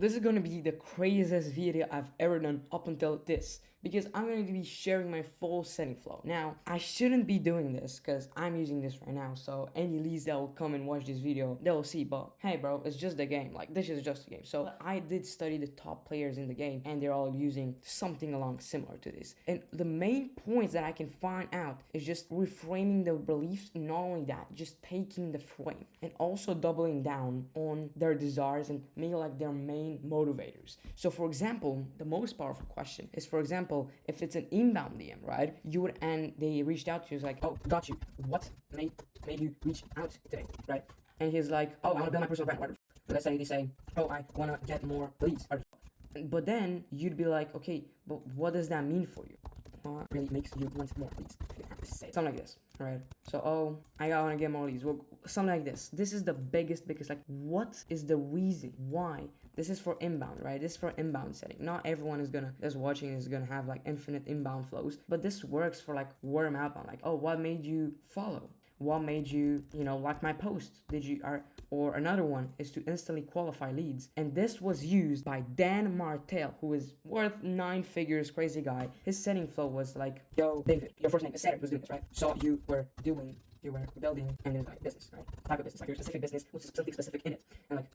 This is going to be the craziest video I've ever done up until this, because I'm going to be sharing my full setting flow. Now, I shouldn't be doing this because I'm using this right now, so any leads that will come and watch this video, they'll see, but hey bro, it's just a game. Like, this is just a game. So I did study the top players in the game, and they're all using something along similar to this. And the main points that I can find out is just reframing the beliefs. Not only that, just taking the frame and also doubling down on their desires and making like their main motivators. So for example, the most powerful question is, for example, if it's an inbound DM, right? You would, and they reached out to you, it's like, oh, got you. What made you reach out today, right? And he's like, oh, I want to build my personal brand. Whatever. Let's say they say, oh, I want to get more leads. But then you'd be like, okay, but what does that mean for you? What really makes you want more leads? If you have to say something like this, right? So, oh, I want to get more leads. Well, something like this. This is the biggest, like, what is the reason why? This is for inbound, right? This is for inbound setting. Not everyone that's watching is gonna have like infinite inbound flows, but this works for like warm outbound. Like, oh, what made you follow? What made you, like my post? Did you or another one is to instantly qualify leads. And this was used by Dan Martell, who is worth 9 figures, crazy guy. His setting flow was like, yo, David, your first name is Cedric, was doing this, right? So you were building, and there's like business, right? Type of business, like your specific business with something specific in it.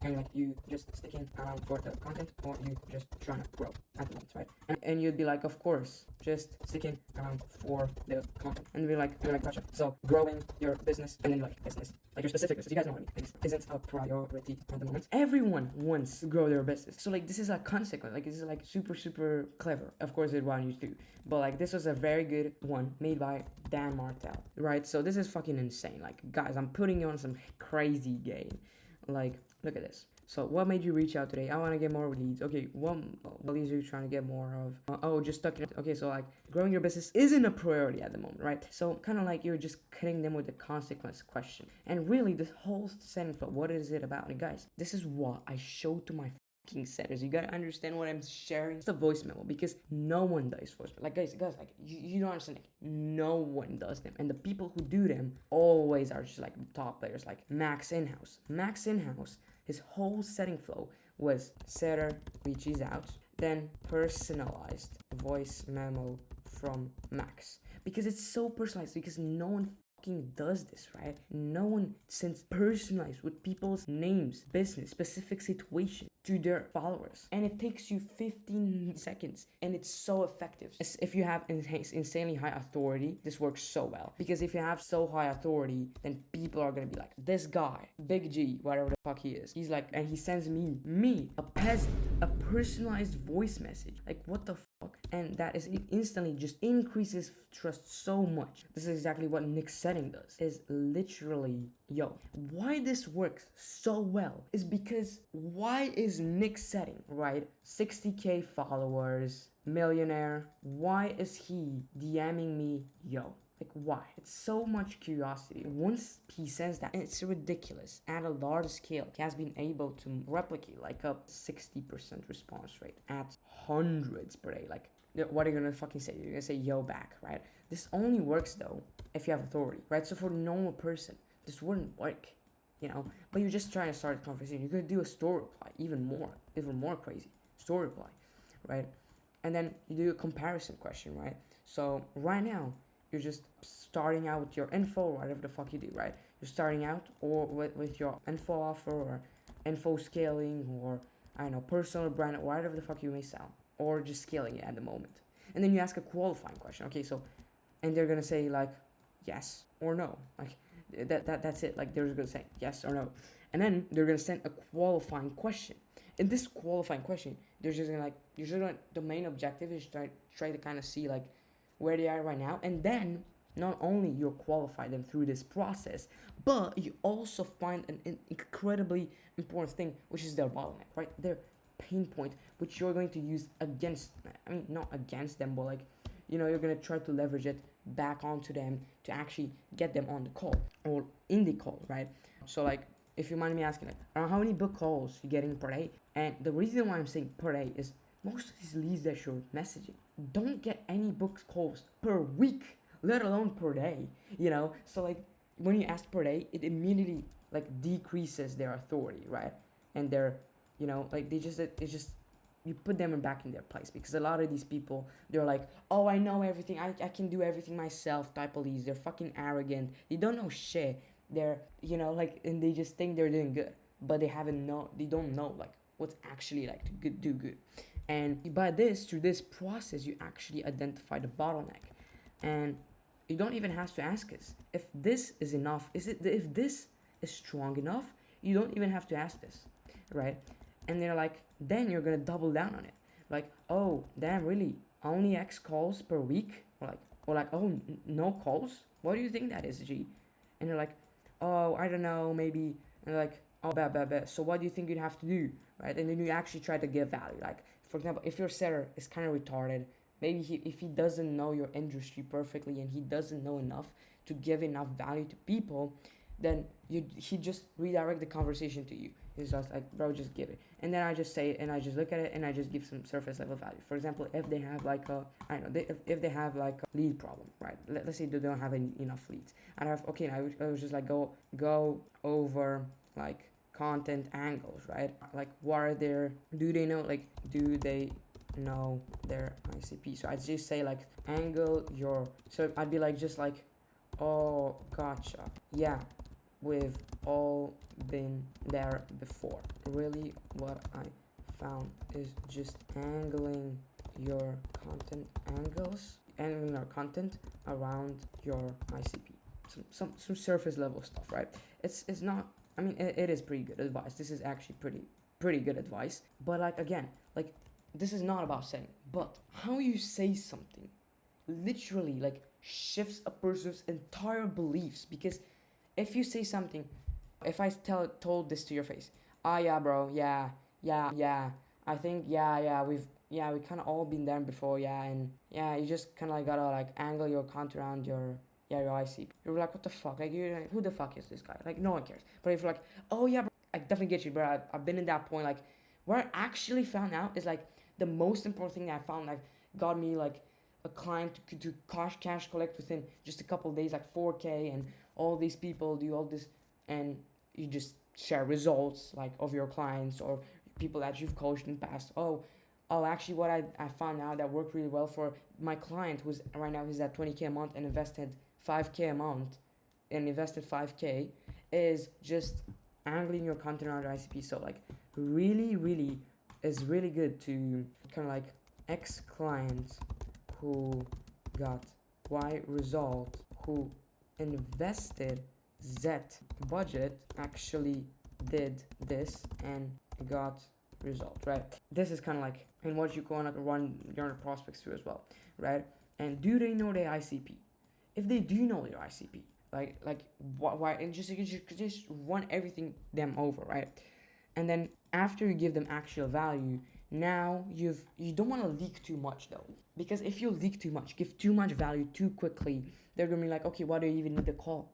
And you just sticking around for the content, or you just trying to grow at the moment, right? And you'd be like, of course, just sticking around for the content. And you're like, gotcha. So growing your business, and then like business, like your specific business, you guys know what I mean, isn't a priority at the moment. Everyone wants to grow their business. So like, this is a consequence. Like, this is like super clever. Of course, it want you to, but like, this was a very good one made by Dan Martell, right? So this is fucking insane. Like, guys, I'm putting you on some crazy game. Like, look at this. So what made you reach out today? I want to get more leads. Okay, what leads are you trying to get more of? Just stuck in. Okay, so like, growing your business isn't a priority at the moment, right? So kind of like you're just cutting them with the consequence question. And really, this whole setting flow, what is it about? And guys, this is what I showed to my setters. You gotta understand what I'm sharing. It's a voice memo, because no one does voice memo. Like, guys, like, you don't understand. Like, no one does them, and the people who do them always are just like top players, like Max Inhouse. His whole setting flow was setter reaches out, then personalized voice memo from Max, because it's so personalized, because no one does this, right? No one sends personalized with people's names, business, specific situation to their followers, and it takes you 15 seconds, and it's so effective. If you have insanely high authority, this works so well, because if you have so high authority, then people are gonna be like, this guy, Big G, whatever the fuck he is, he's like, and he sends me, a peasant, a personalized voice message. Like, what the fuck? And that is, it instantly just increases trust so much. This is exactly what Nick's setting does. Is literally, yo, why this works so well is because, why is Nick's setting, right? 60k followers, millionaire, why is he DMing me, yo? Like, why? It's so much curiosity. Once he says that, it's ridiculous. At a large scale, he has been able to replicate like a 60% response rate at hundreds per day. Like, what are you gonna fucking say? You're gonna say yo back, right? This only works though if you have authority, right? So for a normal person, this wouldn't work, but you're just trying to start a conversation. You're gonna do a story reply, even more crazy story reply, right? And then you do a comparison question, right? So right now, you're just starting out with your info, or whatever the fuck you do, right? You're starting out or with your info offer, or info scaling, or I don't know, personal brand, or whatever the fuck you may sell, or just scaling it at the moment. And then you ask a qualifying question. Okay, so, and they're gonna say like yes or no. Like, that's it. Like, they're just gonna say yes or no, and then they're gonna send a qualifying question. In this qualifying question, they're just gonna the main objective is try to kind of see like where they are right now, and then not only you qualify them through this process, but you also find an incredibly important thing, which is their bottleneck, right? Their pain point, which you're going to use not against them, but like, you're going to try to leverage it back onto them to actually get them on the call or in the call, right? So like, if you mind me asking, like, how many book calls you getting per day? And the reason why I'm saying per day is, most of these leads that you're messaging don't get any book calls per week, let alone per day, So like, when you ask per day, it immediately like decreases their authority, right? And their like they just you put them back in their place, because a lot of these people, they're like, oh, I know everything, I can do everything myself type of leads. They're fucking arrogant, they don't know shit. They're, like, and they just think they're doing good, but they don't know like what's actually like to do good. And by this, through this process, you actually identify the bottleneck. And you don't even have to ask us if this is enough. If this is strong enough, you don't even have to ask this, right? And they're like, then you're gonna double down on it. Like, oh, damn, really? Only X calls per week? Or like, oh, no calls? What do you think that is, G? And they're like, oh, I don't know, maybe. And they're like, oh, bad. So what do you think you'd have to do, right? And then you actually try to give value. Like, for example, if your seller is kind of retarded, maybe if he doesn't know your industry perfectly and he doesn't know enough to give enough value to people, then he just redirect the conversation to you. He's just like, bro, just give it. And then I just say it, and I just look at it, and I just give some surface level value. For example, if they have like if they have like a lead problem, right? Let's say they don't have enough leads. And I was just like go over like content angles, right? Like, what are their, do they know their ICP? So I'd just say like, angle your, so I'd be like, just like, oh, gotcha, yeah, we've all been there before. Really, what I found is just angling your content around your ICP. Some surface level stuff, right? It's not, I mean, it is pretty good advice. This is actually pretty good advice. But like, again, like, this is not about saying, but how you say something literally like shifts a person's entire beliefs. Because if you say something, if I told this to your face, yeah, bro, yeah, I think, we kind of all been there before, yeah, and yeah, you just kind of like gotta like angle your content around your ICP. You're like, what the fuck? Like, you're like, who the fuck is this guy? Like, no one cares. But if you're like, oh yeah, bro, I definitely get you, bro. I've been in that point. Like, what I actually found out is like the most important thing that I found like got me like a client to cash collect within just a couple of days, like 4K, and all these people do all this, and you just share results like of your clients or people that you've coached in the past. Oh, actually, what I found out that worked really well for my client, who's right now he's at 20K a month and invested 5K a month, invested 5K, is just angling your content around ICP. So like, really is really good to kind of like X clients who got Y result, who invested Z budget, actually did this and got result, right? This is kind of like in what you want to run your prospects through as well, right? And do they know their ICP? If they do know their ICP, like why, and just run everything them over, right? And then after you give them actual value, now you don't want to leak too much though, because if you leak too much, give too much value too quickly, they're gonna be like, okay, why do you even need the call?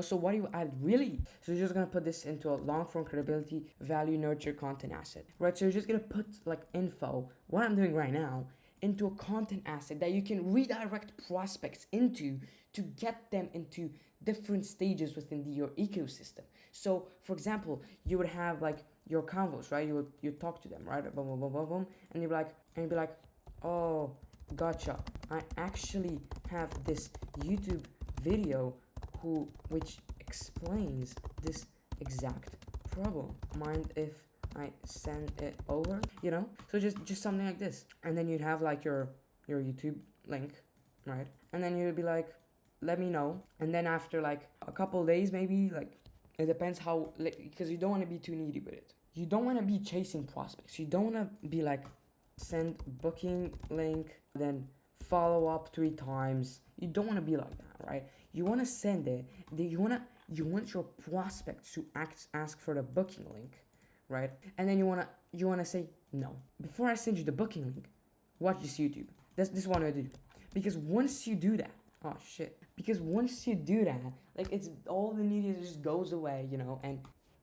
So what do you add really? So you're just gonna put this into a long form credibility, value, nurture, content asset, right? So you're just gonna put like info, what I'm doing right now, into a content asset that you can redirect prospects into to get them into different stages within your ecosystem. So for example, you would have like your convos, right? You talk to them, right? Boom, boom, boom, boom, boom, and you'd be like, oh, gotcha, I actually have this YouTube video which explains this exact problem. Mind if I send it over? So just something like this, and then you'd have like your YouTube link, right? And then you'd be like, let me know. And then after like a couple days, maybe, like, it depends how, because you don't want to be too needy with it. You don't want to be chasing prospects. You don't want to be like, send booking link, then follow up 3 times. You don't want to be like that, right? You want to send it. You want your prospects to ask for the booking link, right? And then you wanna say, no, before I send you the booking link, watch this YouTube. This one I do, because once you do that, like, it's all the neediness just goes away, and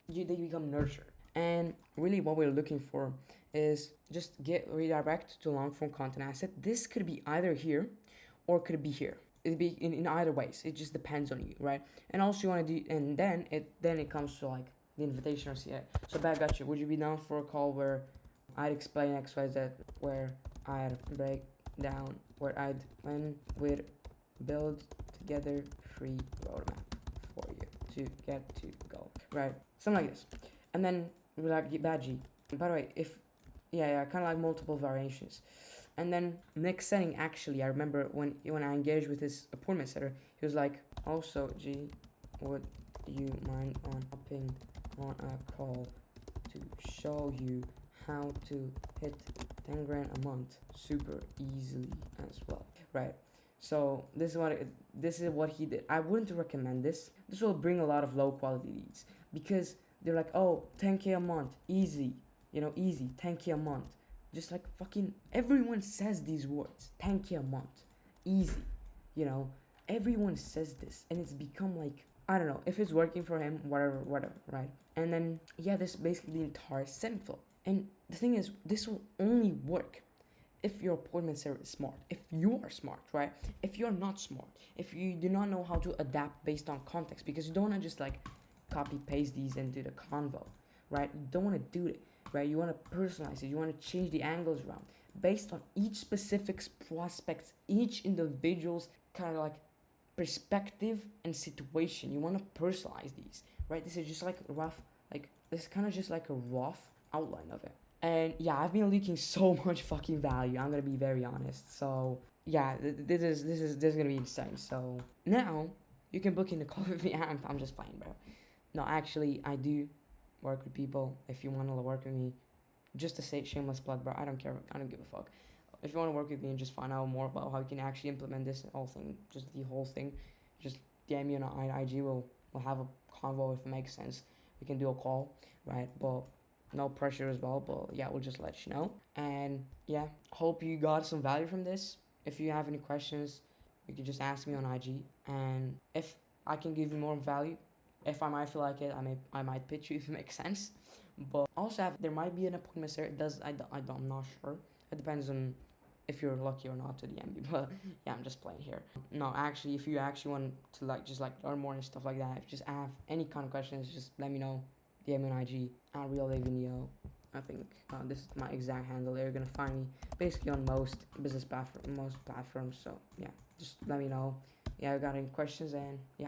they become nurtured. And really, what we're looking for is just redirect to long form content asset. This could be either here or could be here. It'd be in either ways. It just depends on you, right? And also you want to do, and then it comes to like the invitation or see it. So bad, got you. Would you be down for a call where I'd explain XYZ, where I'd break down, where I'd when we'd build together free roadmap for you to get to go, right? Something like this. And then we're like bad G. By the way, if yeah, kind of like multiple variations. And then next setting, actually, I remember when I engaged with this appointment setter, he was like, also G, would you mind on hopping on a call to show you how to hit 10 grand a month super easily as well, right? So this is what he did. I wouldn't recommend this. This will bring a lot of low quality leads because they're like, oh, 10K a month, easy, easy, 10K a month. Just like fucking everyone says these words, 10K a month, easy, everyone says this, and it's become like, I don't know if it's working for him, whatever, right? And then yeah, this is basically the entire setting flow. And the thing is, this will only work if your appointment setter is smart, if you are smart, right? If you're not smart, if you do not know how to adapt based on context, because you don't want to just like copy paste these into the convo, right? You don't want to do it, right? You want to personalize it. You want to change the angles around based on each specific prospect's, each individual's kind of like perspective and situation. You want to personalize these, right? This is just like rough, like this is kind of just like a rough outline of it. And yeah, I've been leaking so much fucking value. I'm gonna be very honest. So yeah, this is gonna be insane. So now you can book in the call with me. I'm just playing, bro. No, actually, I do work with people. If you wanna work with me, just to say shameless plug, bro. I don't care. I don't give a fuck. If you wanna work with me and just find out more about how you can actually implement this whole thing, just the whole thing, just DM me on IG. We'll have a convo if it makes sense. We can do a call, right? But no pressure as well, but yeah, we'll just let you know. And yeah, hope you got some value from this. If you have any questions, you can just ask me on IG, and if I can give you more value, if I might feel like it, I might pitch you if it makes sense. But also there might be an appointment there. It does, I'm not sure. It depends on if you're lucky or not to DM me. But yeah, I'm just playing here. No, actually, if you actually want to just learn more and stuff like that, if you just have any kind of questions, just let me know. DM me on IG at RealAvenio. I think this is my exact handle. You're gonna find me basically on most platforms. So yeah, just let me know. Yeah, I got any questions, and yeah,